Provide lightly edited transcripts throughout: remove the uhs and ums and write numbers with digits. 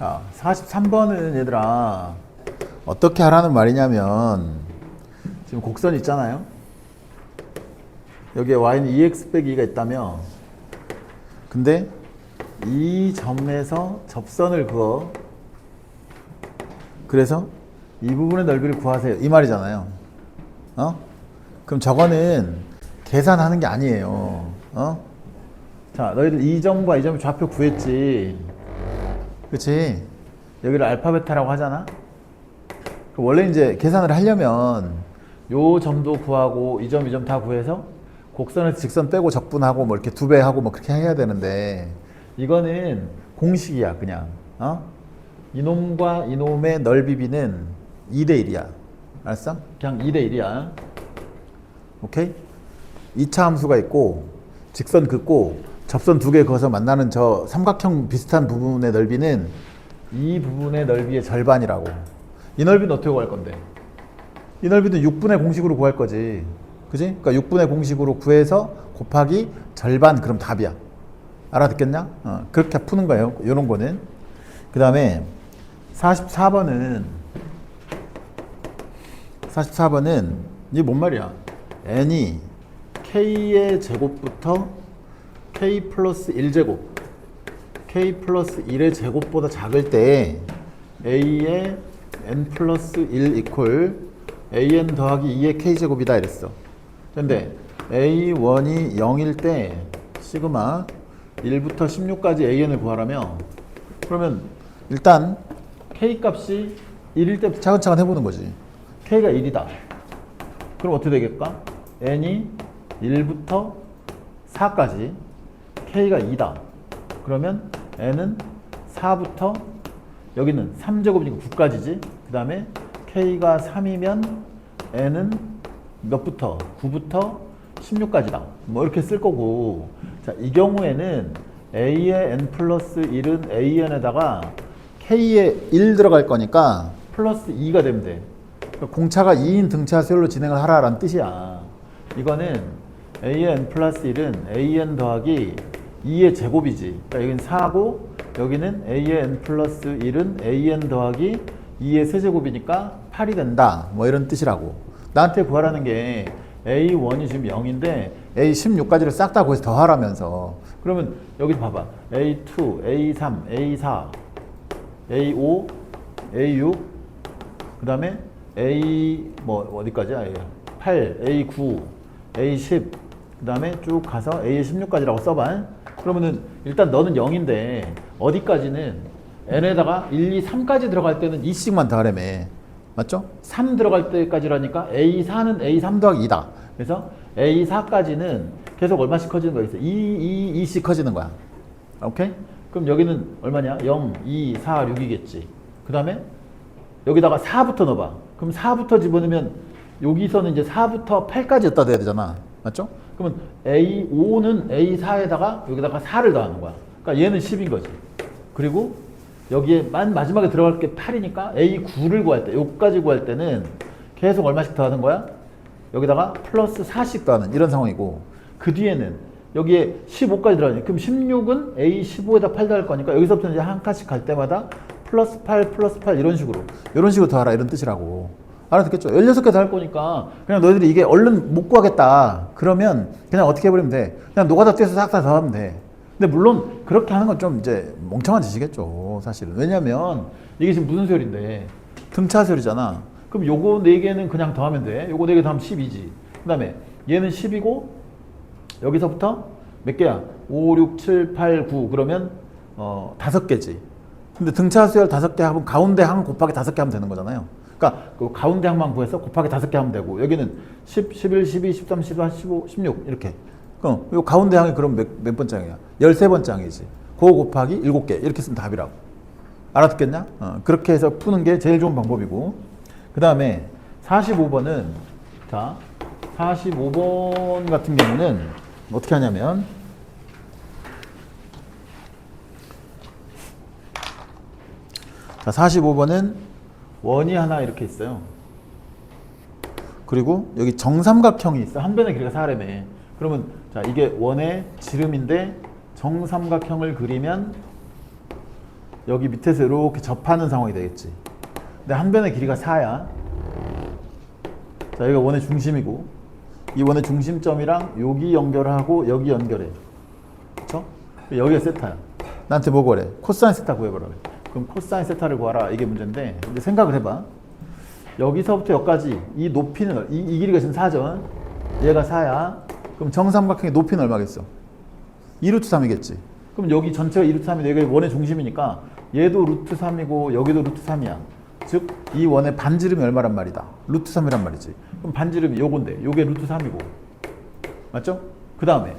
자, 43번은 얘들아 어떻게 하라는 말이냐면 지금 곡선 있잖아요. 여기에 y는 2x 빼기 2가 있다며. 근데 이 점에서 접선을 그어. 그래서 이 부분의 넓이를 구하세요. 이 말이잖아요. 그럼 저거는 계산하는 게 아니에요. 자, 너희들 이 점과 이 점의 좌표 구했지. 그치? 여기를 알파 베타라고 하잖아. 원래 이제 계산을 하려면 요 점도 구하고 이 점 다 구해서 곡선에서 직선 빼고 적분하고 뭐 이렇게 두 배 하고 뭐 그렇게 해야 되는데 이거는 공식이야 그냥. 이놈과 이놈의 넓이 비는 2대 1이야. 알았어? 그냥 2대 1이야. 오케이? 2차 함수가 있고 직선 긋고 접선 두 개 그어서 만나는 저 삼각형 비슷한 부분의 넓이는 이 부분의 넓이의 절반이라고. 이 넓이는 어떻게 구할 건데? 이 넓이는 6분의 공식으로 구할 거지. 그지? 그러니까 6분의 공식으로 구해서 곱하기 절반. 그럼 답이야. 알아듣겠냐? 그렇게 푸는 거예요. 이런 거는. 그 다음에 44번은 이게 뭔 말이야? n이 k의 제곱부터 k 플러스 1제곱 k 플러스 1의 제곱보다 작을 때 a의 n 플러스 1 이퀄 an 더하기 2의 k제곱이다 이랬어. 근데 a1이 0일 때 시그마 1부터 16까지 an을 구하라며. 그러면 일단 k 값이 1일 때부터 차근차근 해보는 거지. k가 1이다. 그럼 어떻게 되겠까? n이 1부터 4까지 k가 2다. 그러면 n은 4부터 여기는 3제곱이니까 9까지지. 그 다음에 k가 3이면 n은 몇부터? 9부터 16까지다. 뭐 이렇게 쓸 거고. 자, 이 경우에는 a의 n 플러스 1은 an에다가 k의 1 들어갈 거니까 플러스 2가 되면 돼. 그러니까 공차가 2인 등차 수열로 진행을 하라라는 뜻이야. 이거는 a의 n 플러스 1은 an 더하기 2의 제곱이지. 그러니까 여기는 4고 여기는 a의 n 플러스 1은 an 더하기 2의 세제곱이니까 8이 된다. 뭐 이런 뜻이라고. 나한테 구하라는 게 a1이 지금 0인데 a16까지를 싹 다 구해서 더하라면서. 그러면 여기 봐봐. a2, a3, a4, a5, a6 그 다음에 a 뭐 어디까지야? 8, a9, a10 그 다음에 쭉 가서 a16까지라고 써봐. 그러면은 일단 너는 0인데 어디까지는 n에다가 1, 2, 3까지 들어갈 때는 2씩만 더하라며. 맞죠? 3 들어갈 때까지라니까 a4는 a3 더하기 2다. 그래서 a4까지는 계속 얼마씩 커지는 거야? 2, 2씩 커지는 거야. 오케이? 그럼 여기는 얼마냐? 0, 2, 4, 6이겠지. 그 다음에 여기다가 4부터 넣어봐. 그럼 4부터 집어넣으면 여기서는 이제 4부터 8까지 갖다 대야 되잖아. 맞죠? 그러면 A5는 A4에다가 여기다가 4를 더하는 거야. 그러니까 얘는 10인 거지. 그리고 여기에 마지막에 들어갈 게 8이니까 A9를 구할 때, 여기까지 구할 때는 계속 얼마씩 더하는 거야? 여기다가 플러스 4씩 더하는 이런 상황이고, 그 뒤에는 여기에 15까지 들어가니 그럼 16은 A15에다 8 더할 거니까 여기서부터 이제 한 칸씩 갈 때마다 플러스 8, 플러스 8 이런 식으로 더하라 이런 뜻이라고. 알아듣겠죠? 16개 더할 거니까 그냥 너희들이 이게 얼른 못 구하겠다. 그러면 그냥 어떻게 해버리면 돼? 그냥 노가다 떼서 싹 다 더하면 돼. 근데 물론 그렇게 하는 건 좀 이제 멍청한 짓이겠죠, 사실은. 왜냐면 이게 지금 무슨 세율인데 등차 세율이잖아. 그럼 요거 4개는 그냥 더하면 돼. 요거 4개 더하면 12지. 그 다음에 얘는 10이고 여기서부터 몇 개야? 5, 6, 7, 8, 9 그러면 5개지. 근데 등차 수열 5개 하면 가운데 항 곱하기 5개 하면 되는 거잖아요. 그러니까 그 가운데 항만 구해서 곱하기 5개 하면 되고 여기는 10, 11, 12, 13, 14, 15, 16 이렇게. 그럼 요 가운데 항이 그럼 몇 번째 항이야? 13번째 항이지. 그거 곱하기 7개 이렇게 쓰면 답이라고. 알아듣겠냐? 그렇게 해서 푸는 게 제일 좋은 방법이고. 그 다음에 45번은 자 45번 같은 경우는 어떻게 하냐면 자 45번은 원이 하나 이렇게 있어요. 그리고 여기 정삼각형이 있어. 한 변의 길이가 4라며. 그러면 자 이게 원의 지름인데 정삼각형을 그리면 여기 밑에서 이렇게 접하는 상황이 되겠지. 근데 한 변의 길이가 4야. 자, 여기가 원의 중심이고 이 원의 중심점이랑 여기 연결하고 여기 연결해. 그쵸? 여기가 세타야. 나한테 뭐 구하래? 코사인 세타 구해보라 그래. 그럼 코사인 세타를 구하라. 이게 문제인데 근데 생각을 해봐. 여기서부터 여기까지 이 높이는 이 길이가 지금 4죠. 얘가 4야. 그럼 정삼각형의 높이는 얼마겠어? 2루트 3이겠지. 그럼 여기 전체가 2루트 3인데 여기 원의 중심이니까 얘도 루트 3이고 여기도 루트 3이야. 즉 이 원의 반지름이 얼마란 말이다? 루트 3이란 말이지. 그럼 반지름이 요건데 요게 루트 3이고 맞죠? 그 다음에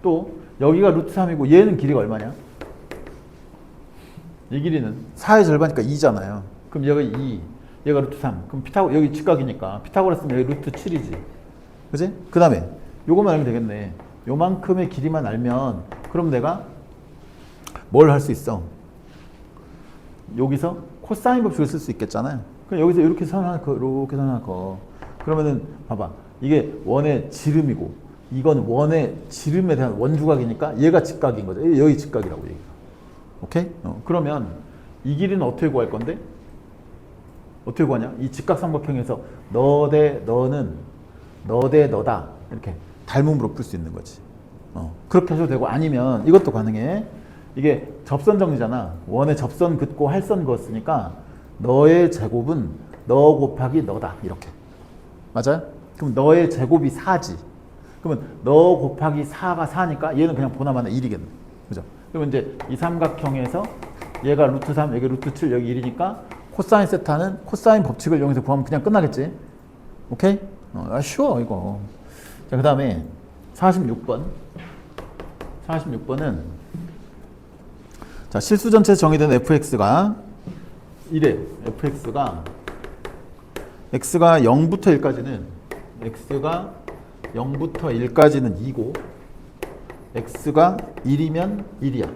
또 여기가 루트 3이고 얘는 길이가 얼마냐? 이 길이는 4의 절반이니까 2잖아요. 그럼 얘가 2, 얘가 루트 3. 그럼 여기 직각이니까 피타고라스는 여기 루트 7이지. 그지? 그 다음에 요것만 알면 되겠네. 요만큼의 길이만 알면 그럼 내가 뭘 할 수 있어? 여기서 코사인 법칙을 쓸 수 있겠잖아요. 그럼 여기서 이렇게 선 하나 커, 이렇게 선 하나 커. 그러면은 봐봐. 이게 원의 지름이고 이건 원의 지름에 대한 원주각이니까 얘가 직각인 거죠. 여기 직각이라고 얘기가. 오케이? 그러면 이 길이는 어떻게 구할 건데? 어떻게 구하냐? 이 직각삼각형에서 너 대 너는 너 대 너다. 이렇게 닮음으로 풀 수 있는 거지. 그렇게 하셔도 되고 아니면 이것도 가능해. 이게 접선 정리잖아. 원의 접선 긋고 할선 그었으니까 너의 제곱은 너 곱하기 너다. 이렇게. 맞아요? 그럼 너의 제곱이 4지. 그러면 너 곱하기 4가 4니까 얘는 그냥 보나마나 1이겠네. 그죠? 그러면 이제 이 삼각형에서 얘가 루트 3, 여기 루트 7, 여기 1이니까 코사인 세타는 코사인 법칙을 이용해서 구하면 그냥 끝나겠지? 오케이? 쉬워 이거. 자, 그 다음에 46번. 46번은 자, 실수 전체 정의된 fx가 이래. fx가 x가 0부터 1까지는 x가 0부터 1까지는 2고 x가 1이면 1이야.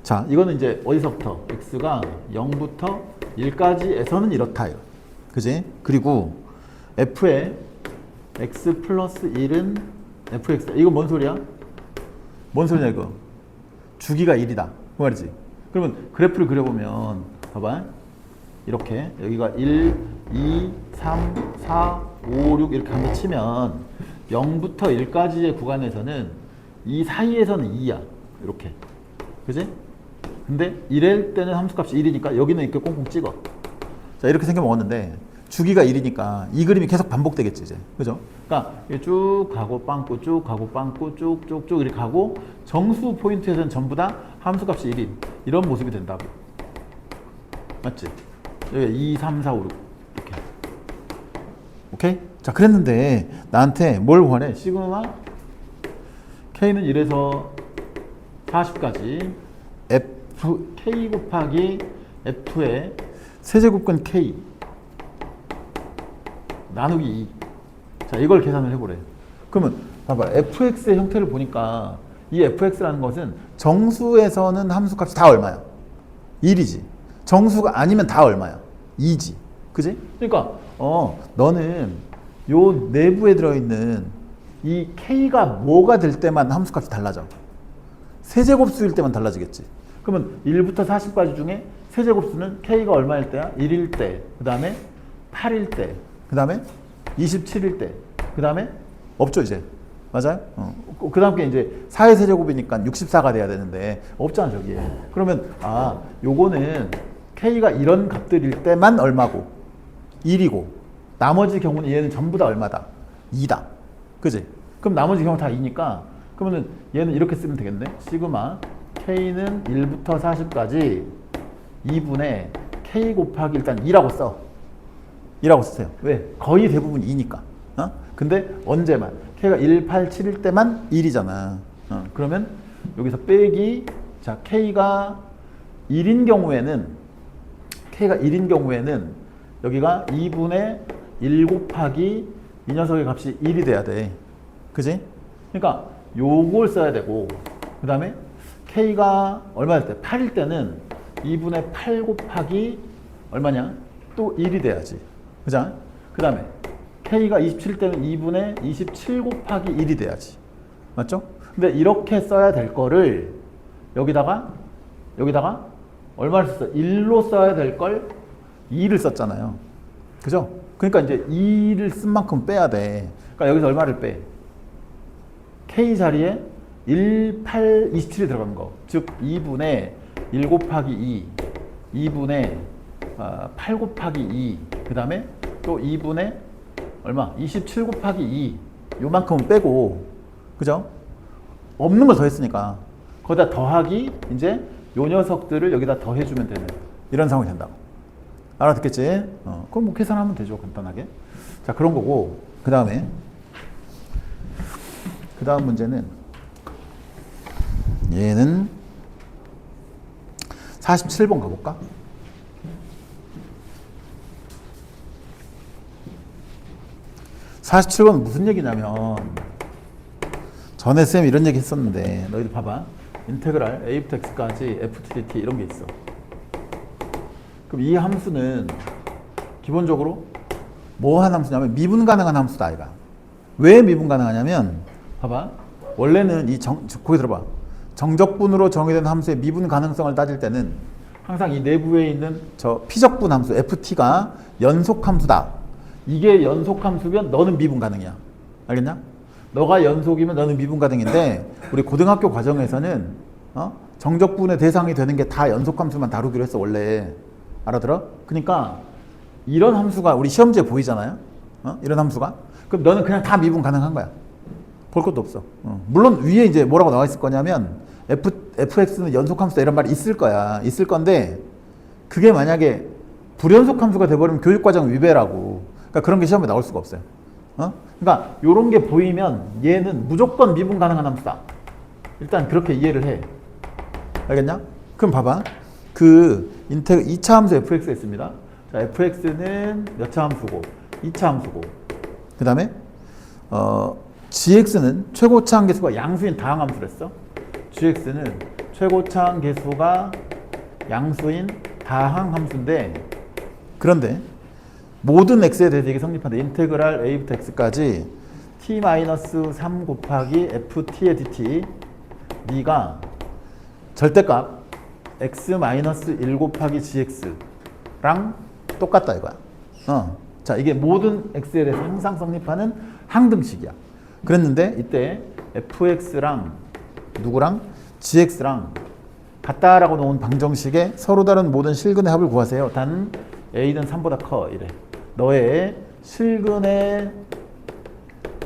자, 이거는 이제 어디서부터? x가 0부터 1까지에서는 이렇다. 그지? 그리고 f의 x 플러스 1은 fx. 이거 뭔 소리야? 뭔 소리냐 이거? 주기가 1이다. 그 말이지. 그러면 그래프를 그려보면 봐봐. 이렇게 여기가 1, 2, 3, 4, 5, 6 이렇게 한번 치면 0부터 1까지의 구간에서는 이 사이에서는 2야. 이렇게. 그지? 근데 1일 때는 함수값이 1이니까 여기는 이렇게 꽁꽁 찍어. 자, 이렇게 생겨 먹었는데 주기가 1이니까 이 그림이 계속 반복되겠지, 이제. 그죠? 그러니까 쭉 가고 빵꾸, 쭉 가고 빵꾸, 쭉쭉쭉 이렇게 가고 정수 포인트에서는 전부 다 함수값이 1인 이런 모습이 된다고. 맞지? 여기 2, 3, 4, 5, 6 이렇게. 오케이? 자, 그랬는데 나한테 뭘 구하래? 시그마 K는 1에서 40까지 K 곱하기 F의 세제곱근 K 나누기 2. 자, 이걸 계산을 해보래. 그러면 봐봐. fx의 형태를 보니까 이 fx라는 것은 정수에서는 함수값이 다 얼마야? 1이지. 정수가 아니면 다 얼마야? 2지. 그지? 그러니까 너는 요 내부에 들어있는 이 k가 뭐가 될 때만 함수값이 달라져. 세제곱수일 때만 달라지겠지. 그러면 1부터 40까지 중에 세제곱수는 k가 얼마일 때야? 1일 때, 그 다음에 8일 때, 그 다음에 27일 때, 그 다음에 없죠 이제. 맞아요? 그 다음 게 이제 4의 세제곱이니까 64가 돼야 되는데 없잖아 저기에. 그러면 요거는 k가 이런 값들일 때만 얼마고 1이고 나머지 경우는 얘는 전부 다 얼마다? 2다. 그지? 그럼 나머지 경우 다 2니까 그러면은 얘는 이렇게 쓰면 되겠네. 시그마 k는 1부터 40까지 2분의 k 곱하기 일단 2라고 써. 2라고 쓰세요. 왜? 거의 대부분 2니까. 근데 언제만? k가 1, 8, 7일 때만 1이잖아. 그러면 여기서 빼기, 자, k가 1인 경우에는 여기가 2분의 1 곱하기 이 녀석의 값이 1이 돼야 돼. 그지? 그러니까 요걸 써야 되고, 그 다음에 k가 얼마일 때? 8일 때는 2분의 8 곱하기 얼마냐? 또 1이 돼야지. 그죠? 그 다음에 k가 27일 때는 2분의 27 곱하기 1이 돼야지. 맞죠? 근데 이렇게 써야 될 거를 여기다가 얼마를 썼어? 1로 써야 될 걸 2를 썼잖아요. 그죠? 그러니까 이제 2를 쓴 만큼 빼야 돼. 그러니까 여기서 얼마를 빼? K 자리에 1, 8, 27이 들어간 거. 즉 2분의 1 곱하기 2, 2분의 8 곱하기 2, 그 다음에 또 2분의 얼마? 27 곱하기 2, 요만큼은 빼고, 그죠? 없는 걸 더했으니까 거기다 더하기 이제 요 녀석들을 여기다 더해주면 되는 이런 상황이 된다고. 알아듣겠지? 그럼 뭐 계산하면 되죠, 간단하게. 자, 그런 거고, 그 다음 문제는 얘는 47번 가볼까? (47번은) 무슨 얘기냐면, 전에 쌤이 이런 얘기 했었는데, 너희들 봐봐. 인테그랄 a부터 x까지 f to dt 이런 게 있어. 그럼 이 함수는 기본적으로 뭐 한 함수냐면 미분 가능한 함수다, 아이가. 왜 미분 가능하냐면, 봐봐. 원래는 거기 들어봐. 정적분으로 정의된 함수의 미분 가능성을 따질 때는 항상 이 내부에 있는 저 피적분 함수 ft가 연속 함수다. 이게 연속 함수면 너는 미분 가능이야. 알겠냐? 너가 연속이면 너는 미분 가능인데, 우리 고등학교 과정에서는 정적분의 대상이 되는 게 다 연속 함수만 다루기로 했어, 원래. 알아들어? 그러니까 이런 함수가 우리 시험지에 보이잖아요. 이런 함수가. 그럼 너는 그냥 다 미분 가능한 거야. 볼 것도 없어. 물론 위에 이제 뭐라고 나와 있을 거냐면 fx는 연속 함수다 이런 말이 있을 거야. 있을 건데 그게 만약에 불연속 함수가 돼버리면 교육과정 위배라고. 그러니까 그런 게 시험에 나올 수가 없어요. 그러니까 이런 게 보이면 얘는 무조건 미분 가능한 함수다. 일단 그렇게 이해를 해. 알겠냐? 그럼 봐봐. 그 2차 함수 fx가 있습니다. 자, fx는 몇 차 함수고 2차 함수고, 그 다음에 gx는 최고차항 계수가 양수인 다항함수를 했어. gx는 최고차항 계수가 양수인 다항함수인데, 그런데 모든 x에 대해서 이게 성립한다. 인테그랄 a부터 x까지 t-3 곱하기 ft의 dt d가 절대값 x-1 곱하기 gx랑 똑같다 이거야. 자, 이게 모든 x에 대해서 항상 성립하는 항등식이야. 그랬는데 이때 fx랑 누구랑 gx랑 같다라고 놓은 방정식에 서로 다른 모든 실근의 합을 구하세요. 단 a는 3보다 커 이래. 너의 실근의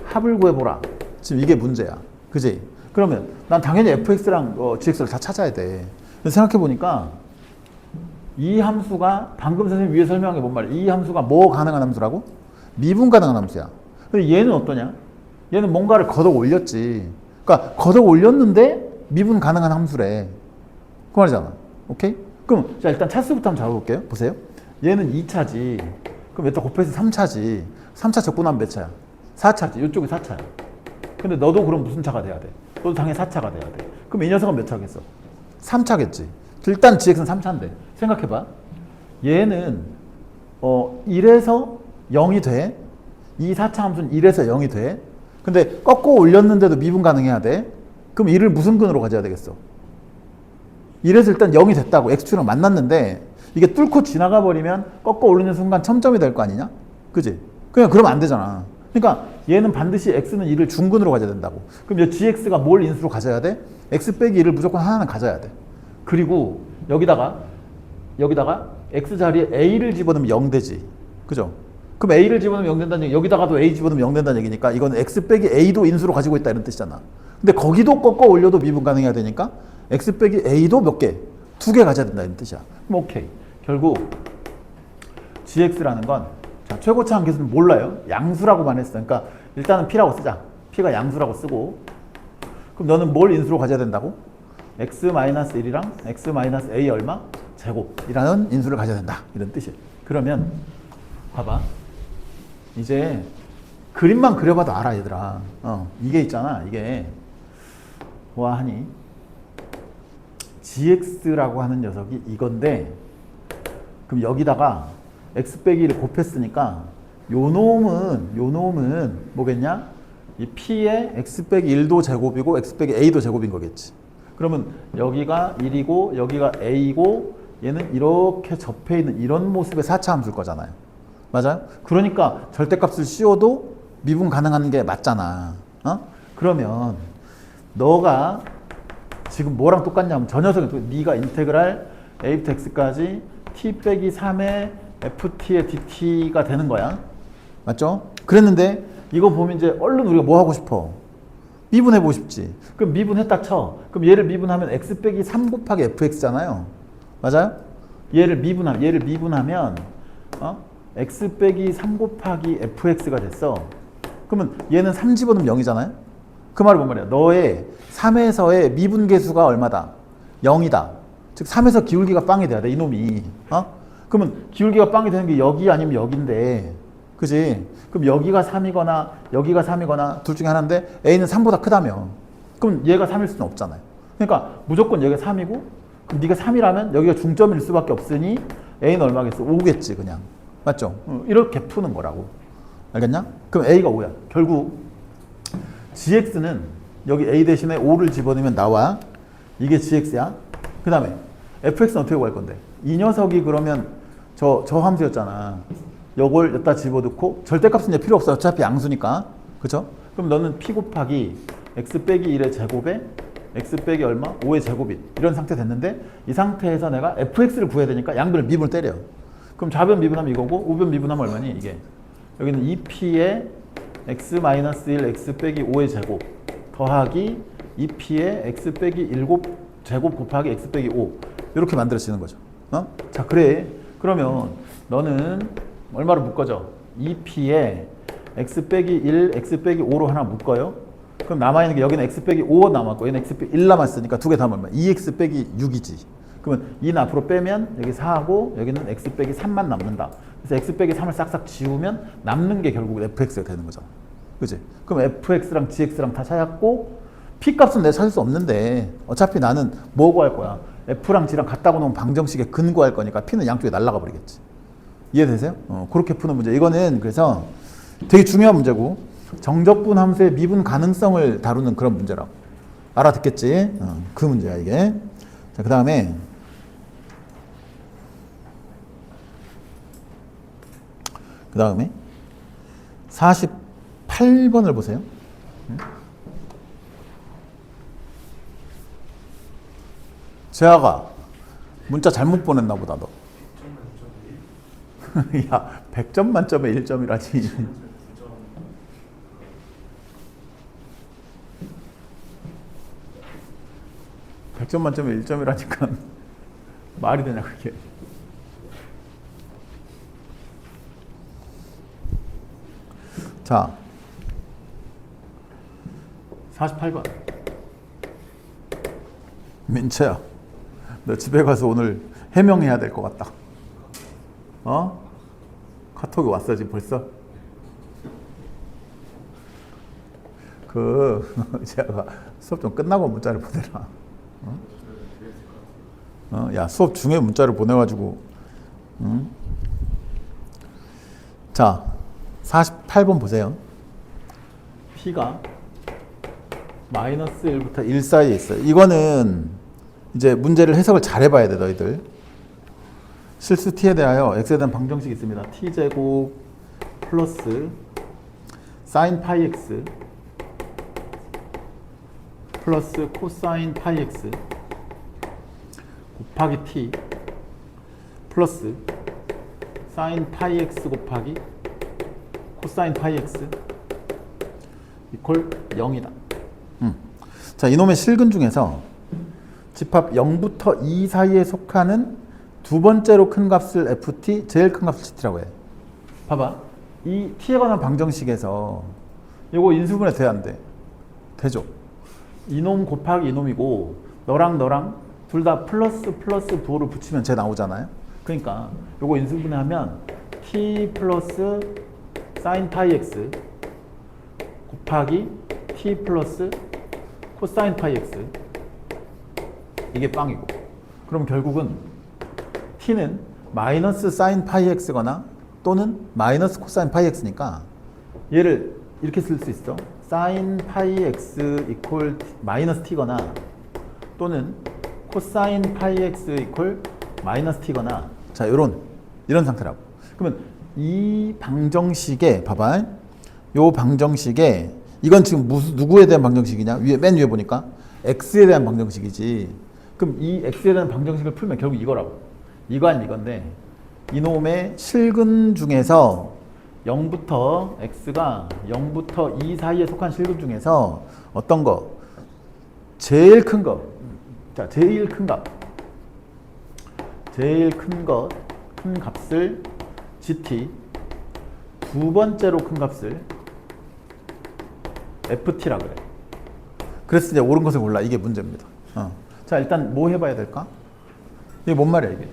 합을 구해보라. 지금 이게 문제야. 그지? 그러면 난 당연히 fx랑 gx를 다 찾아야 돼. 생각해보니까 이 함수가 방금 선생님 위에 설명한 게 뭔 말이야? 이 함수가 뭐 가능한 함수라고? 미분 가능한 함수야. 근데 얘는 어떠냐? 얘는 뭔가를 걷어 올렸지. 그러니까 걷어 올렸는데 미분 가능한 함수래. 그 말이잖아. 오케이? 그럼 자, 일단 차수부터 한번 잡아볼게요. 보세요. 얘는 2차지. 그럼 여기다 곱해서 3차지. 3차 적분하면 몇 차야? 4차지. 이쪽이 4차야. 근데 너도 그럼 무슨 차가 돼야 돼? 너도 당연히 4차가 돼야 돼. 그럼 이 녀석은 몇 차겠어? 3차겠지. 일단 gx는 3차인데 생각해봐. 얘는 1에서 0이 돼. 이 4차 함수는 1에서 0이 돼. 근데 꺾어 올렸는데도 미분 가능해야 돼. 그럼 1을 무슨 근으로 가져야 되겠어? 1에서 일단 0이 됐다고. x축이랑 만났는데 이게 뚫고 지나가 버리면 꺾어 올리는 순간 첨점이 될 거 아니냐? 그지? 그러면 안 되잖아. 그러니까 얘는 반드시 x는 1을 중근으로 가져야 된다고. 그럼 이 gx가 뭘 인수로 가져야 돼? x 빼기 1을 무조건 하나는 가져야 돼. 그리고 여기다가 x 자리에 a를 집어넣으면 0 되지. 그죠? 그럼 a를 집어넣으면 0 된다는 얘기, 여기다가도 a 집어넣으면 0 된다는 얘기니까 이건 x 빼기 a도 인수로 가지고 있다 이런 뜻이잖아. 근데 거기도 꺾어 올려도 미분 가능해야 되니까 x 빼기 a도 몇 개? 2개 가져야 된다 이런 뜻이야. 그럼 오케이. 결국 gx라는 건 자, 최고차항 계수는 몰라요. 양수라고만 했어. 그러니까 일단은 p라고 쓰자. p가 양수라고 쓰고, 그럼 너는 뭘 인수로 가져야 된다고? x-1이랑 x-a 얼마? 제곱이라는 인수를 가져야 된다. 이런 뜻이에요. 그러면 봐봐. 이제 그림만 그려봐도 알아, 얘들아. 이게 있잖아. 이게 보아하니 gx라고 하는 녀석이 이건데, 그럼 여기다가 x 빼기 1을 곱했으니까 요 놈은 뭐겠냐? 이 p의 x 빼기 1도 제곱이고 x 빼기 a도 제곱인 거겠지. 그러면 여기가 1이고 여기가 a고 얘는 이렇게 접해 있는 이런 모습의 4차 함수일 거잖아요. 맞아요? 그러니까 절대값을 씌워도 미분 가능한 게 맞잖아. 그러면 너가 지금 뭐랑 똑같냐면 저 녀석이 네가 인테그랄 a부터 x까지 t 빼기 3의 ft의 dt가 되는 거야. 맞죠? 그랬는데 이거 보면 이제 얼른 우리가 뭐 하고 싶어? 미분해보고 싶지. 그럼 미분했다 쳐. 그럼 얘를 미분하면 x 빼기 3 곱하기 fx잖아요. 맞아요? 얘를 미분하면 x 빼기 3 곱하기 fx가 됐어. 그러면 얘는 3 집어넣으면 0이잖아요. 그 말이 뭔 말이야? 너의 3에서의 미분계수가 얼마다? 0이다. 즉 3에서 기울기가 빵이 돼야 돼, 이놈이. 그러면 기울기가 빵이 되는 게 여기 아니면 여기인데, 그지? 그럼 여기가 3이거나 여기가 3이거나 둘 중에 하나인데 a는 3보다 크다며. 그럼 얘가 3일 수는 없잖아요. 그러니까 무조건 여기가 3이고, 그럼 네가 3이라면 여기가 중점일 수밖에 없으니 a는 얼마겠어? 5겠지 그냥. 맞죠? 이렇게 푸는 거라고. 알겠냐? 그럼 a가 5야. 결국 gx는 여기 a 대신에 5를 집어넣으면 나와. 이게 gx야. 그 다음에 fx는 어떻게 구할 건데? 이 녀석이 그러면 저 함수였잖아. 요걸 여기다 집어넣고 절대값은 이제 필요 없어. 어차피 양수니까. 그쵸? 그럼 너는 p 곱하기 x 빼기 1의 제곱에 x 빼기 얼마? 5의 제곱이 이런 상태 됐는데 이 상태에서 내가 fx를 구해야 되니까 양변을 미분을 때려. 그럼 좌변 미분하면 이거고 우변 미분하면 얼마니? 이게. 여기는 2p의 x-1 x 빼기 5의 제곱 더하기 2p의 x 빼기 7 제곱 곱하기 x 빼기 5 이렇게 만들어지는 거죠. 자, 그래. 그러면 너는 얼마로 묶어져? 2p에 x 빼기 1 x 빼기 5로 하나 묶어요. 그럼 남아있는 게 여기는 x 빼기 5 남았고 얘는 x 빼기 1 남았으니까 두 개 다 얼마? 2x 빼기 6이지. 그러면 2는 앞으로 빼면 여기 4하고 여기는 x 빼기 3만 남는다. 그래서 x 빼기 3을 싹싹 지우면 남는 게 결국 fx가 되는 거잖아. 그치? 그럼 fx랑 gx랑 다 찾았고 p 값은 내가 찾을 수 없는데 어차피 나는 뭐 구할 거야? f랑 g랑 같다고 놓으면 방정식에 근 구할 거니까 p는 양쪽에 날아가 버리겠지. 이해되세요? 그렇게 푸는 문제. 이거는 그래서 되게 중요한 문제고 정적분 함수의 미분 가능성을 다루는 그런 문제라고. 알아듣겠지? 그 문제야 이게. 자, 그 다음에 48번을 보세요. 재아가 문자 잘못 보냈나 보다 너. 야, 100점 만점에 1점이라지. 100점 만점에 1점이라니까 말이 되냐 그게. 자, 48번. 민채야, 너 집에 가서 오늘 해명해야 될 것 같다. 카톡이 왔어 지금 벌써? 제가 수업 좀 끝나고 문자를 보내라. 야, 수업 중에 문자를 보내가지고. 자, 48번 보세요. P가 마이너스 1부터 1 사이에 있어요. 이거는 이제 문제를 해석을 잘 해봐야 돼, 너희들. 실수 t에 대하여 x에 대한 방정식이 있습니다. t제곱 플러스 sin 파이 x 플러스 코사인 파이 x 곱하기 t 플러스 sin 파이 x 곱하기 코사인 파이 x 이퀄 0이다. 자, 이놈의 실근 중에서 집합 0부터 2 사이에 속하는 두 번째로 큰 값을 ft, 제일 큰 값을 gt라고 해. 봐봐. 이 t에 관한 방정식에서 이거 인수분해 돼야 안 돼? 되죠. 이놈 곱하기 이놈이고 너랑 둘 다 플러스 부호를 붙이면 쟤 나오잖아요. 그러니까 이거 인수분해하면 t 플러스 sin 파이 x 곱하기 t 플러스 코사인 파이 x 이게 빵이고, 그럼 결국은 t는 마이너스 사인 파이 x거나 또는 마이너스 코사인 파이 x니까 얘를 이렇게 쓸 수 있어. 사인 파이 x 이퀄 마이너스 t거나 또는 코사인 파이 x 이퀄 마이너스 t거나 자 이런 상태라고. 그러면 이 방정식에 봐봐. 요 방정식에 이건 지금 누구에 대한 방정식이냐? 맨 위에 보니까 x에 대한 방정식이지. 그럼 이 x에 대한 방정식을 풀면 결국 이거라고. 이거 아니면 이건데 이놈의 실근 중에서 0부터 x가 0부터 2 사이에 속한 실근 중에서 어떤 거? 제일 큰 거. 자, 제일 큰 값. 제일 큰 것, 큰 값을 gt, 두 번째로 큰 값을 ft라 그래. 그래서 이제 옳은 것을 골라. 이게 문제입니다. 자, 일단 뭐 해봐야 될까? 이게 뭔 말이야, 이게?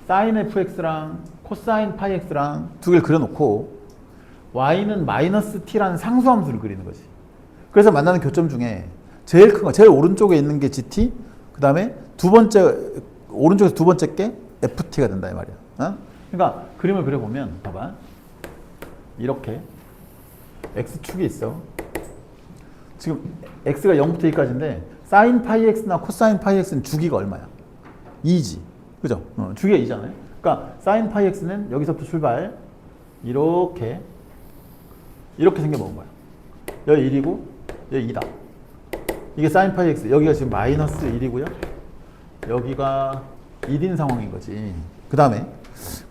sin fx랑 코사인 파이 x랑 두 개를 그려놓고 y는 마이너스 t라는 상수함수를 그리는 거지. 그래서 만나는 교점 중에 제일 큰 거, 제일 오른쪽에 있는 게 gt, 그 다음에 두 번째, 오른쪽에서 두 번째 게 ft가 된다, 이 말이야. 그러니까 그림을 그려보면, 봐봐. 이렇게 x축이 있어. 지금 x가 0부터 2까지인데 sin 파이 x나 코사인 파이 x는 주기가 얼마야? 2지. 그죠? 주기가 2잖아요. 그러니까 sin 파이 x는 여기서부터 출발 이렇게 생겨먹은 거야. 여기 1이고 여기 2다. 이게 sin 파이 x. 여기가 지금 마이너스 1이고요. 여기가 1인 상황인 거지. 그 다음에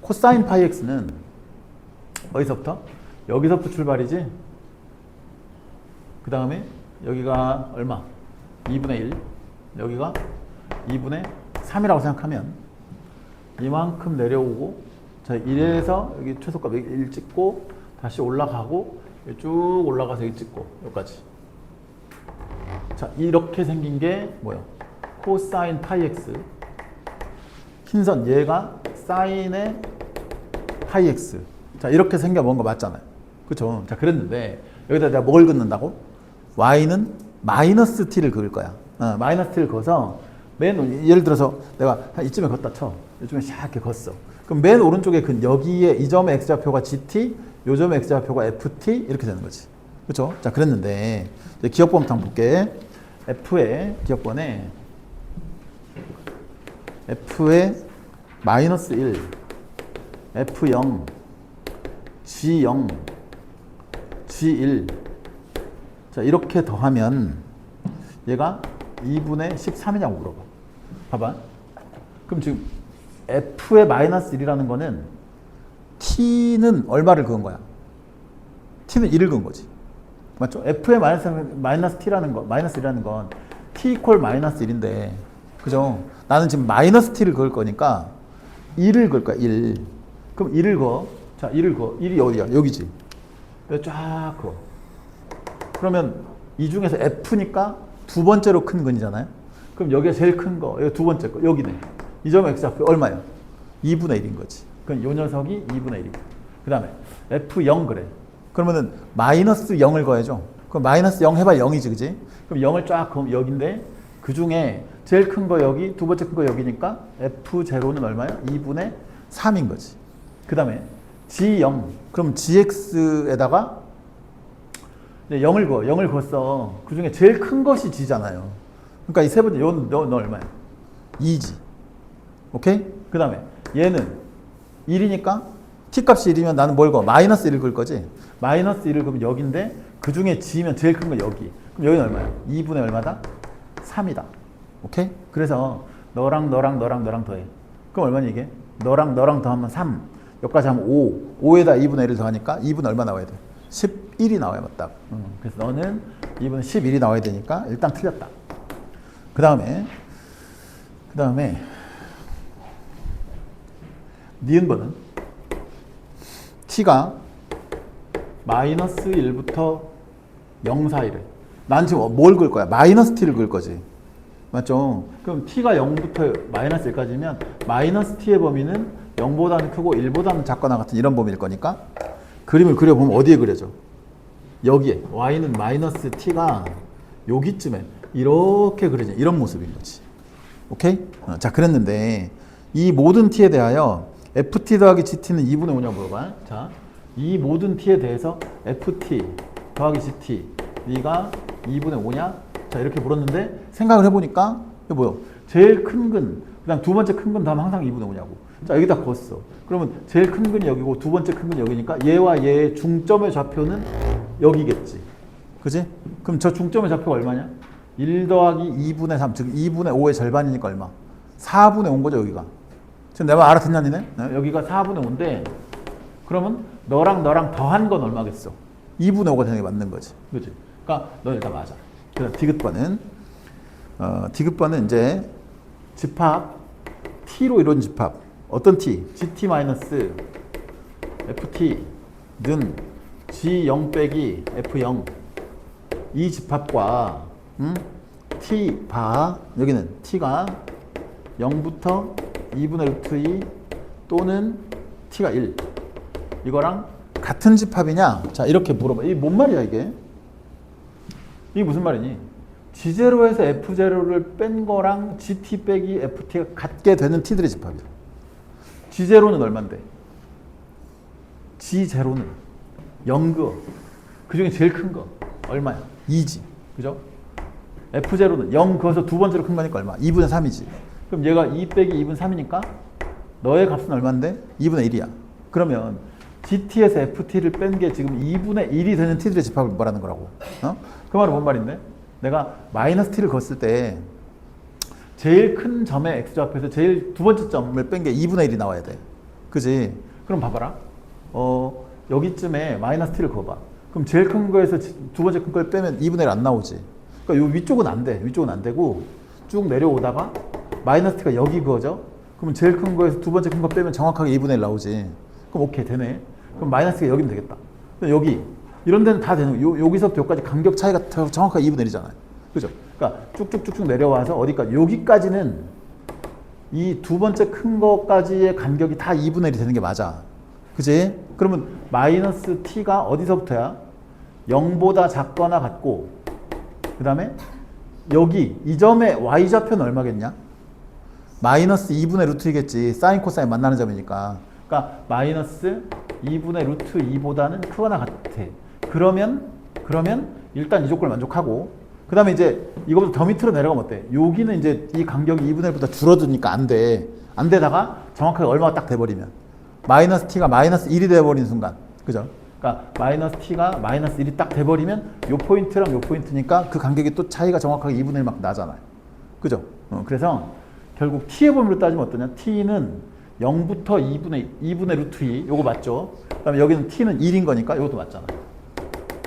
코사인 파이 x는 어디서부터? 여기서부터 출발이지. 그 다음에 여기가 얼마? 2분의 1. 여기가 2분의 3이라고 생각하면 이만큼 내려오고, 자, 1에서 여기 최소값 1 찍고 다시 올라가고 쭉 올라가서 여기 찍고 여기까지. 자, 이렇게 생긴 게 뭐야? 코사인 파이 x. 흰선 얘가 사인의 파이 x. 자, 이렇게 생겨 먹은 거 맞잖아요. 그렇죠? 자, 그랬는데 여기다 내가 뭘 긋는다고? y는 마이너스 t를 그을 거야. 마이너스 t를 그어서 예를 들어서 내가 한 이쯤에 걷다 쳐. 이쯤에 샥 이렇게 걷어. 그럼 맨 오른쪽에 근 여기에 이 점의 x좌표가 gt, 요 점의 x좌표가 ft 이렇게 되는 거지. 그렇죠? 자, 그랬는데 이제 기억번부터 한번 볼게. f의 기억번에 f의 마이너스 1, f0, g0, g1. 자, 이렇게 더하면 얘가 2분의 13이냐고 물어봐. 봐봐. 그럼 지금 f의 마이너스 1이라는 거는 t는 얼마를 그은 거야? t는 1을 그은 거지. 맞죠? f의 마이너스 t라는 거, 마이너스 1이라는 건 t 이퀄 마이너스 1인데, 그죠? 나는 지금 마이너스 t를 그을 거니까 1을 그을 거야, 1. 그럼 1을 그어. 자, 1을 그어. 1이 어디야? 여기지. 여기 쫙 그어. 그러면 이 중에서 f니까 두 번째로 큰 근이잖아요. 그럼 여기가 제일 큰 거, 여기 두 번째 거, 여기네. 이 점 x좌표 얼마야? 2분의 1인 거지. 그럼 이 녀석이 2분의 1이고. 그 다음에 f0 그래. 그러면은 마이너스 0을 거해줘. 그럼 마이너스 0 해봐 0이지, 그지? 그럼 0을 쫙 그으면 여기인데 그 중에 제일 큰 거 여기, 두 번째 큰 거 여기니까 f0는 얼마야? 2분의 3인 거지. 그 다음에 g0. 그럼 gx에다가 0을 그어. 0을 그었어. 그 중에 제일 큰 것이 g잖아요. 그러니까 이 세 번째, 너 얼마야? 2g. 오케이? 그 다음에 얘는 1이니까 t값이 1이면 나는 뭘 그어? 마이너스 1을 그을 거지? 마이너스 1을 그으면 여기인데 그 중에 g면 제일 큰 거 여기. 그럼 여기는 얼마야? 2분의 얼마다? 3이다. 오케이? 그래서 너랑 더해. 그럼 얼마니 이게? 너랑 더하면 3. 여기까지 하면 5. 5에다 2분의 1을 더하니까 2분의 얼마 나와야 돼? 11이 나와야 맞다. 그래서 너는 2분의 11이 나와야 되니까 일단 틀렸다. 그 다음에 니은번은 t가 마이너스 1부터 0 사이를. 난 지금 뭘 그을 거야? 마이너스 t를 그을 거지. 맞죠? 그럼 t가 0부터 마이너스 1까지면 마이너스 t의 범위는 0보다는 크고 1보다는 작거나 같은 이런 범위일 거니까 그림을 그려보면 어디에 그려져? 여기에 y는 마이너스 t가 여기쯤에 이렇게 그려져. 이런 모습인 거지. 오케이? 자, 그랬는데 이 모든 t에 대하여 ft 더하기 gt는 2분의 5냐고 물어봐. 자, 이 모든 t에 대해서 ft 더하기 gt 네가 2분의 5냐? 자, 이렇게 물었는데 생각을 해보니까 이게 뭐요? 제일 큰 근 그다음 두 번째 큰 건 다음 항상 2분의 5냐고. 자, 여기다 그었어. 그러면 제일 큰 근이 여기고 두 번째 큰 근이 여기니까 얘와 얘의 중점의 좌표는 여기겠지. 그지? 그럼 저 중점의 좌표가 얼마냐? 1 더하기 2분의 3, 즉 2분의 5의 절반이니까 얼마? 4분의 5인 거죠, 여기가. 지금 내가 알아듣냐, 니네? 여기가 4분의 5인데, 그러면 너랑 너랑 더한 건 얼마겠어? 2분의 5가 되는 게 맞는 거지. 그지? 그러니까 너 일단 맞아. 그다음 디귿번은 이제 집합, t로 이루어진 집합. 어떤 t? gt-ft는 g0 빼기 f0. 이 집합과 t 바, 여기는 t가 0부터 2분의 루트 2 또는 t가 1. 이거랑 같은 집합이냐? 자, 이렇게 물어봐. 이게 뭔 말이야, 이게? 이게 무슨 말이니? G0에서 F0를 뺀 거랑 GT 빼기 FT가 같게 되는 T들의 집합이야. G0는 얼만데? G0는 0그. 그 중에 제일 큰 거. 얼마야? 2지. 그죠? F0는 0 그어서 두 번째로 큰 거니까 얼마? 2분의 3이지. 그럼 얘가 2 빼기 2분의 3이니까 너의 값은 얼마인데? 2분의 1이야. 그러면 GT에서 FT를 뺀 게 지금 2분의 1이 되는 T들의 집합을 말하는 거라고. 그 말은 뭔 말인데? 내가 마이너스 T를 걷을 때 제일 큰 점의 X좌표에서 제일 두 번째 점을 뺀 게 2분의 1이 나와야 돼. 그지? 그럼 봐봐라. 여기쯤에 마이너스 T를 그어봐. 그럼 제일 큰 거에서 두 번째 큰 걸 빼면 2분의 1 안 나오지. 그러니까 요 위쪽은 안 돼. 위쪽은 안 되고 쭉 내려오다가 마이너스 T가 여기 그어져. 그러면 제일 큰 거에서 두 번째 큰 거 빼면 정확하게 2분의 1 나오지. 그럼 오케이, 되네. 그럼 마이너스가 여기면 되겠다. 여기 이런 데는 다 되는 거예요. 여기서부터 여기까지 간격 차이가 정확하게 2분의 1이잖아요. 그죠? 그러니까 쭉쭉쭉쭉 내려와서 어디까지? 여기까지는 이 두 번째 큰 거까지의 간격이 다 2분의 1이 되는 게 맞아. 그지? 그러면 마이너스 t가 어디서부터야? 0보다 작거나 같고, 그 다음에 여기 이 점의 y좌표는 얼마겠냐? 마이너스 2분의 루트 2겠지. 사인 코사인 만나는 점이니까. 그러니까 마이너스 2분의 루트 2보다는 크거나 같아. 그러면 일단 이 조건을 만족하고, 그 다음에 이제 이거보다 더 밑으로 내려가면 어때? 여기는 이제 이 간격이 2분의 1보다 줄어드니까 안 돼. 안 되다가 정확하게 얼마가 딱 돼버리면 마이너스 t가 마이너스 1이 돼버린 순간, 그죠? 그러니까 마이너스 t가 마이너스 1이 딱 돼버리면 요 포인트랑 요 포인트니까 그 간격이 또 차이가 정확하게 2분의 1만큼 나잖아요. 그죠? 그래서 결국 t의 범위로 따지면 어떠냐? t는 0부터 2분의 루트 2, 요거 맞죠? 그 다음에 여기는 t는 1인 거니까 요것도 맞잖아.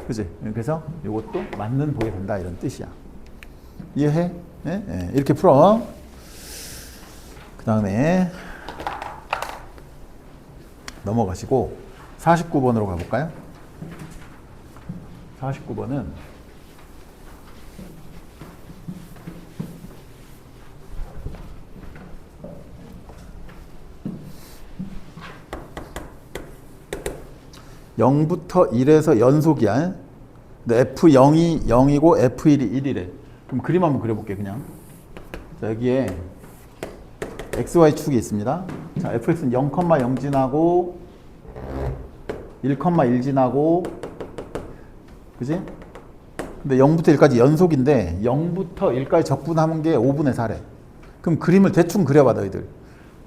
그지? 그래서 요것도 맞는 보게 된다, 이런 뜻이야. 이해해? 네? 네, 이렇게 풀어. 그 다음에 넘어가시고 49번으로 가볼까요? 49번은 (0부터 1에서) 연속이야. 근데 F0이 0이고 F1이 1이래. 그럼 그림 한번 그려볼게, 그냥. 자, 여기에 XY 축이 있습니다. 자, fx는 0,0 지나고 1,1 지나고, 그지? 근데 0부터 1까지 연속인데 0부터 1까지 적분하는 게 5분의 4래. 그럼 그림을 대충 그려봐, 너희들.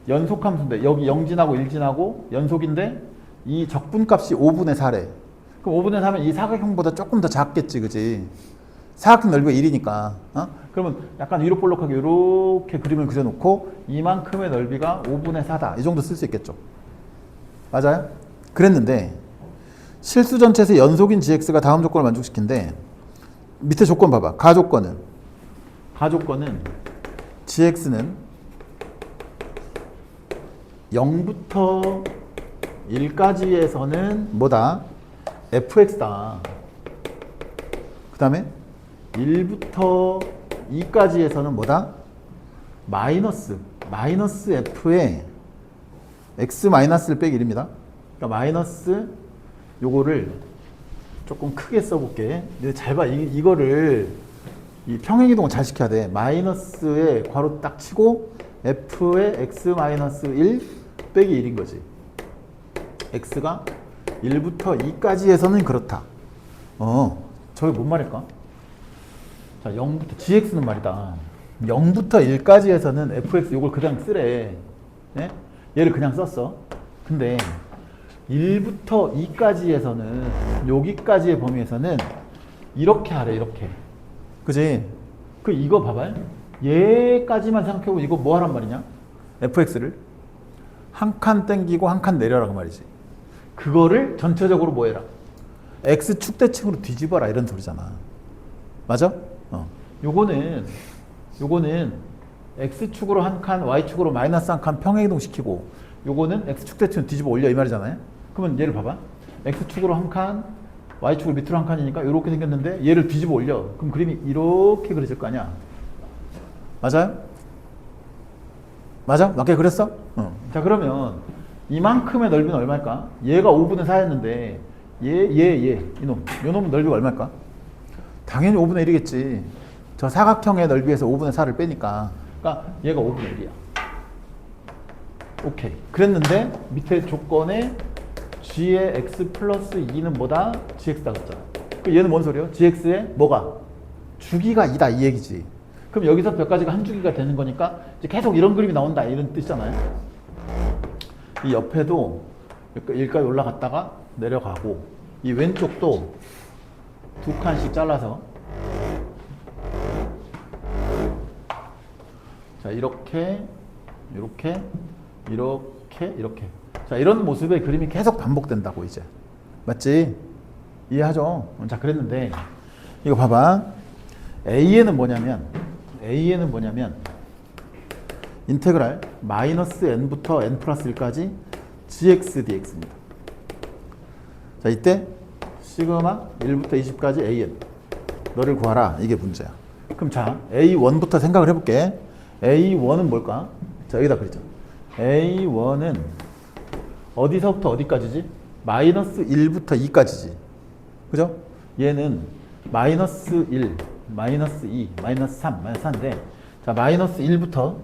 연속 함수인데 여기 0 지나고 1 지나고 연속인데 이 적분값이 5분의 4래. 그럼 5분의 4면 이 사각형보다 조금 더 작겠지, 그지? 사각형 넓이가 1이니까. 그러면 약간 위로 볼록하게 이렇게 그림을 그려놓고 이만큼의 넓이가 5분의 4다. 이 정도 쓸 수 있겠죠. 맞아요? 그랬는데 실수 전체에서 연속인 gx가 다음 조건을 만족시킨대. 밑에 조건 봐봐. 가조건은 gx는 0부터 1까지에서는 뭐다? fx다. 그 다음에 1부터 2까지에서는 뭐다? 마이너스 f에 x 마이너스를 빼기 1입니다. 그러니까 마이너스 요거를 조금 크게 써볼게. 근데 잘 봐. 이거를 이 평행이동을 잘 시켜야 돼. 마이너스에 괄호 딱 치고 f에 x 마이너스 1 빼기 1인 거지. x가 1부터 2까지에서는 그렇다. 저게 뭔 말일까? 자, 0부터 gx는 말이다. 0부터 1까지에서는 fx 요걸 그냥 쓰래. 예? 얘를 그냥 썼어. 근데 1부터 2까지에서는 여기까지의 범위에서는 이렇게 하래. 이렇게. 그지? 그 이거 봐봐요. 얘까지만 생각해보면 이거 뭐 하란 말이냐? fx를 한 칸 땡기고 한 칸 내려라고 말이지. 그거를 전체적으로 뭐 해라? x축 대칭으로 뒤집어라 이런 소리잖아. 맞아? 요거는 x축으로 한 칸, y축으로 마이너스 한 칸 평행이동 시키고 요거는 x축 대칭으로 뒤집어 올려 이 말이잖아요. 그러면 얘를 봐봐. x축으로 한 칸, y축으로 밑으로 한 칸이니까 이렇게 생겼는데 얘를 뒤집어 올려. 그럼 그림이 이렇게 그려질 거 아니야. 맞아요? 맞아? 맞게 그렸어? 자 그러면 이만큼의 넓이는 얼마일까? 얘가 5분의 4였는데 이놈 요 놈은 넓이가 얼마일까? 당연히 5분의 1이겠지. 저 사각형의 넓이에서 5분의 4를 빼니까. 그러니까 얘가 5분의 1이야. 오케이. 그랬는데 밑에 조건에 g의 x 플러스 2는 뭐다? gx다 그랬잖아. 그 얘는 뭔 소리야? gx의 뭐가? 주기가 2다 이 얘기지. 그럼 여기서 몇 가지가 한 주기가 되는 거니까 이제 계속 이런 그림이 나온다 이런 뜻이잖아요. 이 옆에도 여기까지 올라갔다가 내려가고 이 왼쪽도 두 칸씩 잘라서 자 이렇게 자 이런 모습의 그림이 계속 반복된다고 이제. 맞지? 이해하죠? 자 그랬는데 이거 봐봐. a에는 뭐냐면 인테그랄 마이너스 n부터 n 플러스 1까지 gx dx입니다. 자 이때 시그마 1부터 20까지 an 너를 구하라 이게 문제야. 그럼 자 a1부터 생각을 해볼게. a1은 뭘까? 자 여기다 그랬죠. a1은 어디서부터 어디까지지? 마이너스 1부터 2까지지. 그죠? 얘는 마이너스 1, 마이너스 2, 마이너스 3, 마이너스 4인데 자 마이너스 1부터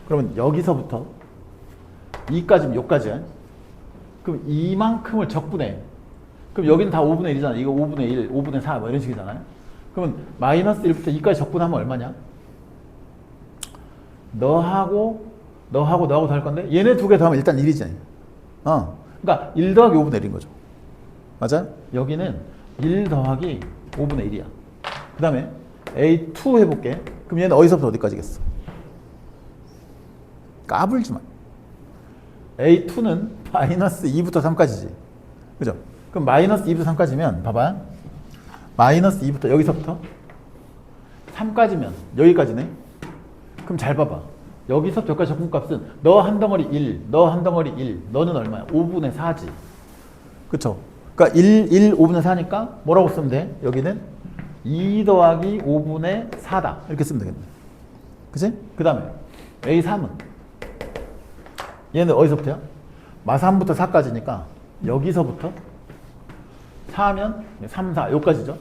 그러면 여기서부터 2까지면 여기까지야. 그럼 이만큼을 적분해. 그럼 여기는 다 5분의 1이잖아. 이거 5분의 1, 5분의 4 뭐 이런 식이잖아요. 그러면 마이너스 1부터 2까지 적분하면 얼마냐? 너하고 할 건데 얘네 두 개 더하면 일단 1이지. 그러니까 1 더하기 5분의 1인 거죠. 맞아? 여기는 1 더하기 5분의 1이야. 그 다음에 A2 해볼게. 그럼 얘는 어디서부터 어디까지겠어? 까불지 마. A2는 마이너스 2부터 3까지지. 그죠? 그럼 마이너스 2부터 3까지면 봐봐. 마이너스 2부터 여기서부터 3까지면 여기까지네. 그럼 잘 봐봐. 여기서 여기까지 적분값은 너 한 덩어리 1, 너 한 덩어리 1, 너는 얼마야? 5분의 4지. 그쵸? 그러니까 1, 5분의 4니까 뭐라고 쓰면 돼? 여기는 2 더하기 5분의 4다. 이렇게 쓰면 되겠네. 그치? 그 다음에 A3은 얘는 어디서부터야? 마3부터 4까지니까 여기서부터 4면 3, 4 여기까지죠.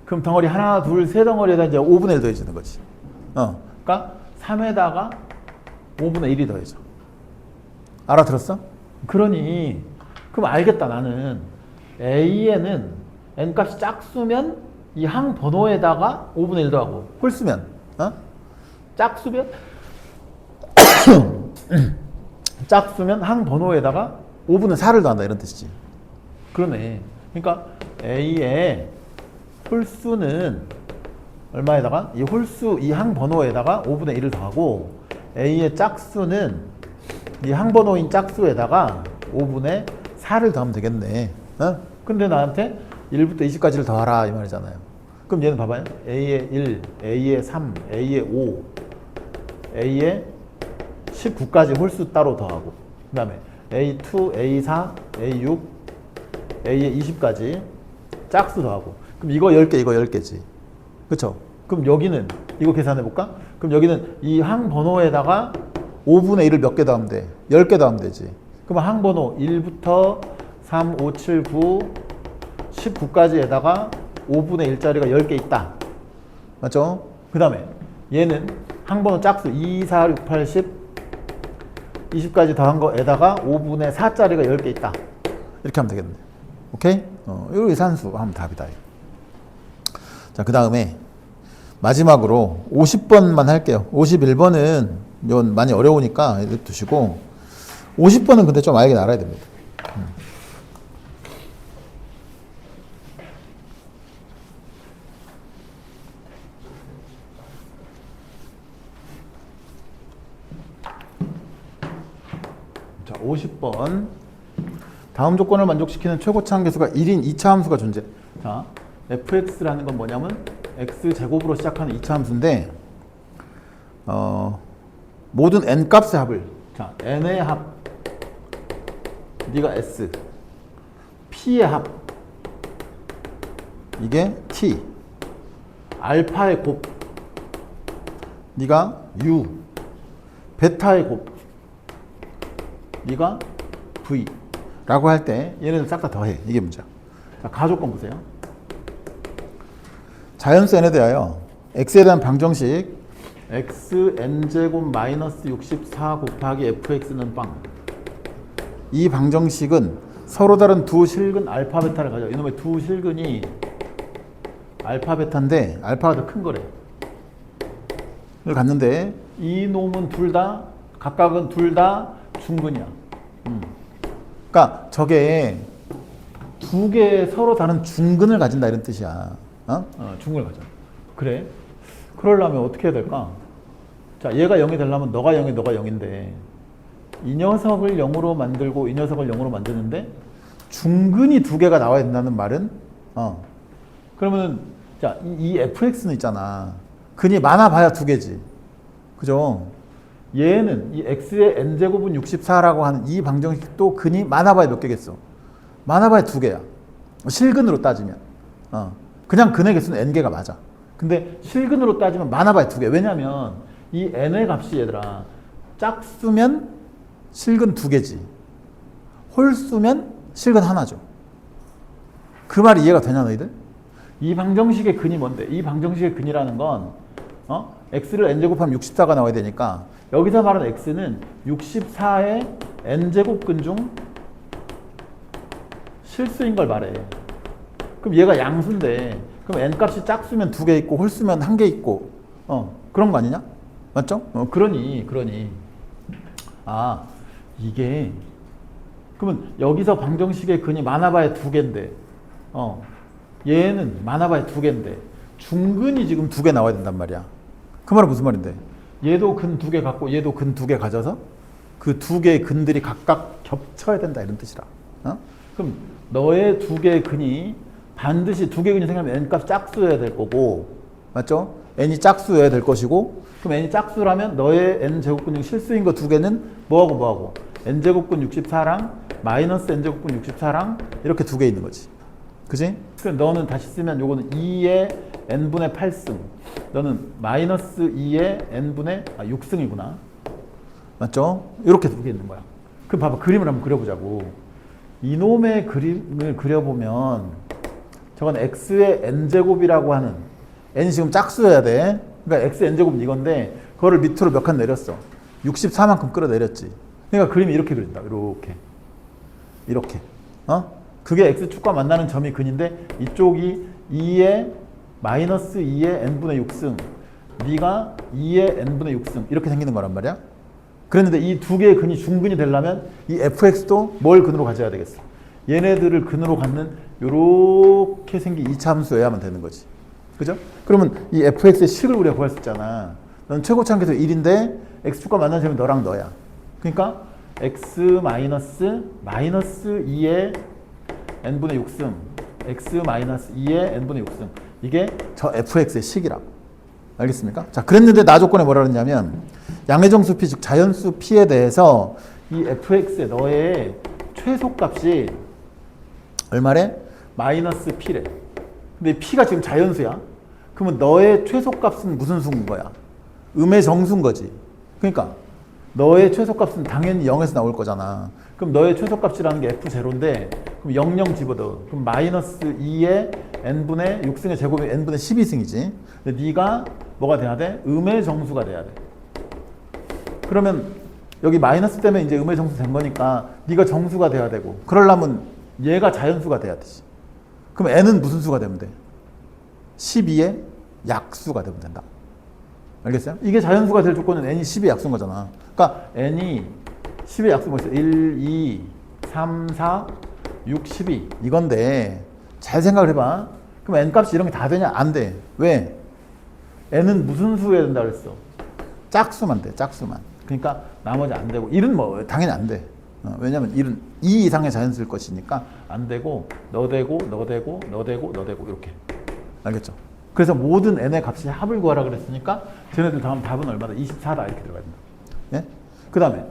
그럼 덩어리 하나, 둘, 세 덩어리에다 이제 5분의 1 더해주는 거지. 그러니까 3에다가 5분의 1이 더해져. 알아들었어? 그러니 그럼 알겠다. 나는 A에는 n값이 짝수면 이 항 번호에다가 5분의 1 더하고 홀수면 짝수면 짝수면 항 번호에다가 5분의 4를 더한다 이런 뜻이지. 그러네. 그러니까 A의 홀수는 얼마에다가 이 홀수 이 항 번호에다가 5분의 1을 더하고 A의 짝수는 이 항 번호인 짝수에다가 5분의 4를 더하면 되겠네. 근데 나한테 1부터 20까지를 더하라 이 말이잖아요. 그럼 얘는 봐봐요. A의 1, A의 3, A의 5, A의 19까지 홀수 따로 더하고 그 다음에 A2, A4, A6, A의 20까지 짝수 더하고 그럼 이거 10개, 이거 10개지. 그쵸? 그럼 여기는 이거 계산해볼까? 그럼 여기는 이 항 번호에다가 5분의 1을 몇 개 더하면 돼? 10개 더하면 되지. 그럼 항 번호 1부터 3, 5, 7, 9, 19까지에다가 5분의 1짜리가 10개 있다. 맞죠? 그 다음에 얘는 항 번호 짝수 2, 4, 6, 8, 10, 20까지 더한 거에다가 5분의 4짜리가 10개 있다. 이렇게 하면 되겠네. 오케이? 이렇게 산수 하면 답이다. 자, 그 다음에 마지막으로 50번만 할게요. 51번은 이건 많이 어려우니까 이렇게 두시고 50번은 근데 좀 알긴 알아야 됩니다. 자, 50번. 다음 조건을 만족시키는 최고차 함계수가 1인 2차 함수가 존재. 자, fx라는 건 뭐냐면 x제곱으로 시작하는 2차 함수인데 모든 n 값의 합을, 자, n의 합, 네가 s, p의 합, 이게 t, 알파의 곱, 네가 u, 베타의 곱, 네가 v 라고 할 때 얘네들 싹 다 더해. 이게 문제야. 자, 가조건 보세요. 자연수 n에 대하여 x에 대한 방정식 xn제곱 마이너스 64 곱하기 fx는 빵. 이 방정식은 서로 다른 두 실근 알파 베타를 가져. 이놈의 두 실근이 알파 베타인데 알파가 더 큰 거래. 이걸 갔는데 이놈은 둘 다, 각각은 둘 다 중근이야. 그러니까 저게 두 개의 서로 다른 중근을 가진다 이런 뜻이야. 중근을 가져. 그래. 그러려면 어떻게 해야 될까? 자, 얘가 0이 되려면 너가 0이 너가 0인데 이 녀석을 0으로 만들고 이 녀석을 0으로 만드는데 중근이 두 개가 나와야 된다는 말은 그러면은 자, 이 fx는 있잖아. 근이 많아봐야 두 개지. 그죠? 얘는 이 x의 n제곱은 64라고 하는 이 방정식도 근이 많아봐야 몇 개겠어? 많아봐야 두 개야. 실근으로 따지면. 그냥 근의 개수는 n개가 맞아. 근데 실근으로 따지면 많아봐야 두 개. 왜냐면 이 n의 값이 얘들아 짝수면 실근 두 개지. 홀수면 실근 하나죠. 그 말이 이해가 되냐 너희들? 이 방정식의 근이 뭔데? 이 방정식의 근이라는 건 x를 n제곱하면 64가 나와야 되니까 여기서 말하는 x는 64의 n제곱근 중 실수인 걸 말해. 그럼 얘가 양수인데 그럼 n값이 짝수면 두 개 있고 홀수면 한 개 있고 그런 거 아니냐? 맞죠? 그러니 이게 그러면 여기서 방정식의 근이 많아봐야 두 개인데 얘는 많아봐야 두 개인데 중근이 지금 두 개 나와야 된단 말이야. 그 말은 무슨 말인데? 얘도 근 두 개 갖고 얘도 근 두 개 가져서 그 두 개의 근들이 각각 겹쳐야 된다 이런 뜻이라. 그럼 너의 두 개의 근이 반드시 두 개의 근이 생기면 n값 짝수여야 될 거고, 맞죠? n이 짝수여야 될 것이고, 그럼 n이 짝수라면 너의 n제곱근 중 실수인 거 두 개는 뭐하고 n제곱근 64랑 마이너스 n제곱근 64랑 이렇게 두 개 있는 거지. 그지? 그럼 너는 다시 쓰면 요거는 2의 n분의 8승, 너는 마이너스 2의 n분의 6승이구나. 맞죠? 이렇게 두 개 있는 거야. 그럼 봐봐, 그림을 한번 그려보자고. 이놈의 그림을 그려보면 저건 x의 n제곱이라고 하는, n이 지금 짝수여야 돼. 그러니까 x n제곱은 이건데 그거를 밑으로 몇 칸 내렸어. 64만큼 끌어내렸지. 그러니까 그림이 이렇게 그린다. 이렇게. 그게 x축과 만나는 점이 근인데 이쪽이 2의 마이너스 2의 n분의 6승, 네가 2의 n분의 6승 이렇게 생기는 거란 말이야. 그랬는데 이 두 개의 근이 중근이 되려면 이 fx도 뭘 근으로 가져야 되겠어? 얘네들을 근으로 갖는 요렇게 생긴 2차 함수여야만 되는 거지. 그죠? 그러면 이 fx의 식을 우리가 구할 수 있잖아. 넌 최고차 함계수 1인데 x축과 만나는 점이 너랑 너야. 그러니까 x 마이너스 2의 n분의 6승, x 마이너스 2의 n분의 6승, 이게 저 fx의 식이라고. 알겠습니까? 자, 그랬는데 나 조건에 뭐라 그랬냐면 양의 정수 p, 즉 자연수 p에 대해서 이 fx의 너의 최소값이 얼마래? 마이너스 p래. 근데 p가 지금 자연수야. 그러면 너의 최소값은 무슨 수인 거야? 음의 정수인 거지. 그러니까 너의 최소값은 당연히 0에서 나올 거잖아. 그럼 너의 최소값이라는 게 f0인데 그럼 00 집어넣어. 그럼 마이너스 2의 n분의 6승의 제곱이 n분의 12승이지. 근데 네가 뭐가 돼야 돼? 음의 정수가 돼야 돼. 그러면 여기 마이너스 때문에 이제 음의 정수 된 거니까 네가 정수가 돼야 되고, 그러려면 얘가 자연수가 돼야 되지. 그럼 n은 무슨 수가 되면 돼? 12의 약수가 되면 된다. 알겠어요? 이게 자연수가 될 조건은 n이 10의 약수인 거잖아. 그러니까 n이 10의 약수 뭐 있어? 1, 2, 3, 4, 6, 12 이건데 잘 생각을 해봐. 그럼 n 값이 이런 게 다 되냐? 안 돼. 왜? n은 무슨 수여야 된다 그랬어? 짝수만 돼. 짝수만. 그러니까 나머지 안 되고 1은 뭐 당연히 안 돼. 왜냐면 1은 2 이상의 자연수일 것이니까 안 되고 너 되고 너 되고 너 되고 너 되고 이렇게. 알겠죠? 그래서 모든 n의 값의 합을 구하라 그랬으니까 쟤네들 다음 답은 얼마다? 24다 이렇게 들어가야 된다. 예? 그 다음에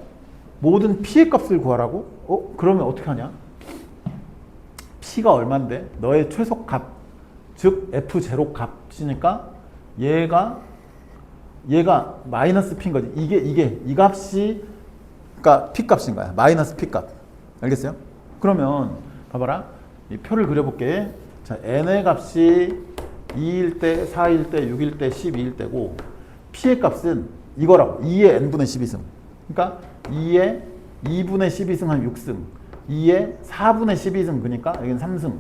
모든 p의 값을 구하라고? 그러면 어떻게 하냐? p가 얼만데? 너의 최소값, 즉 f0 값이니까 얘가 마이너스 p인 거지. 이 값이 그러니까 p 값인 거야. 마이너스 p 값. 알겠어요? 그러면 봐봐라. 이 표를 그려볼게. 자, n의 값이 2일 때, 4일 때, 6일 때, 12일 때고 p의 값은 이거라고. 2의 n분의 12승. 그러니까 2의 2분의 12승 한 6승. 2의 4분의 12승 그러니까 여기는 3승.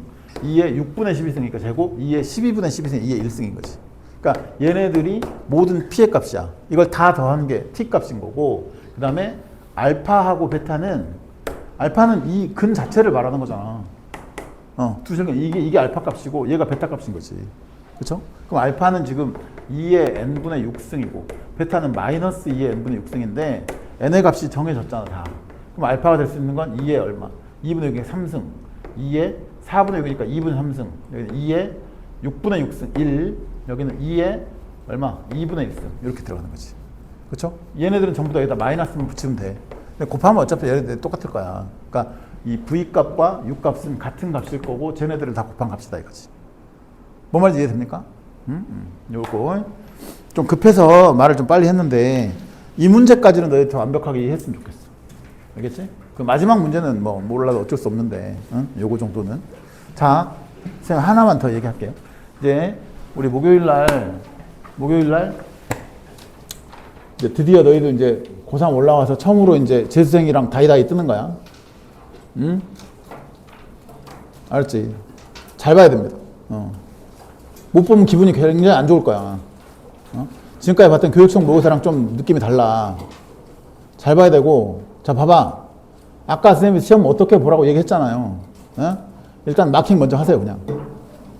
2의 6분의 12승이니까 제곱. 2의 12분의 12승 2의 1승인 거지. 그러니까 얘네들이 모든 p의 값이야. 이걸 다 더하는 게 t 값인 거고 그 다음에 알파하고 베타는 알파는 이 근 자체를 말하는 거잖아. 두 실근 이게 알파 값이고 얘가 베타 값인 거지. 그렇죠? 그럼 알파는 지금 2의 n분의 6승이고 베타는 마이너스 2의 n분의 6승인데 n의 값이 정해졌잖아 다. 그럼 알파가 될 수 있는 건 2의 얼마? 2분의 6의 3승 2의 4분의 6이니까 2분의 3승 여기는 2의 6분의 6승 1 여기는 2의 얼마? 2분의 1승 이렇게 들어가는 거지. 그렇죠? 얘네들은 전부 다 여기다 마이너스만 붙이면 돼. 근데 곱하면 어차피 얘네들 똑같을 거야. 그러니까 이 V값과 U값은 같은 값일 거고 쟤네들을 다 곱한 값이다 이거지. 뭔 말인지 이해됩니까? 요거 좀 급해서 말을 좀 빨리 했는데 이 문제까지는 너희 더 완벽하게 이해했으면 좋겠어. 알겠지? 그 마지막 문제는 뭐 몰라도 어쩔 수 없는데 요거 정도는. 자, 선생님 하나만 더 얘기할게요. 이제 우리 목요일 날 이제 드디어 너희도 이제 고3 올라와서 처음으로 이제 재수생이랑 다이다이 뜨는 거야. 응? 알았지? 잘 봐야 됩니다. 못 보면 기분이 굉장히 안 좋을 거야. 지금까지 봤던 교육청 모의고사랑 좀 느낌이 달라. 잘 봐야 되고, 자, 봐봐. 아까 선생님이 시험 어떻게 보라고 얘기했잖아요. 일단 마킹 먼저 하세요, 그냥.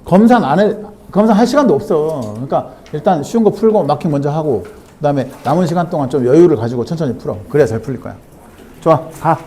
검사할 시간도 없어. 그러니까 일단 쉬운 거 풀고 마킹 먼저 하고, 그 다음에 남은 시간 동안 좀 여유를 가지고 천천히 풀어. 그래야 잘 풀릴 거야. 좋아, 가.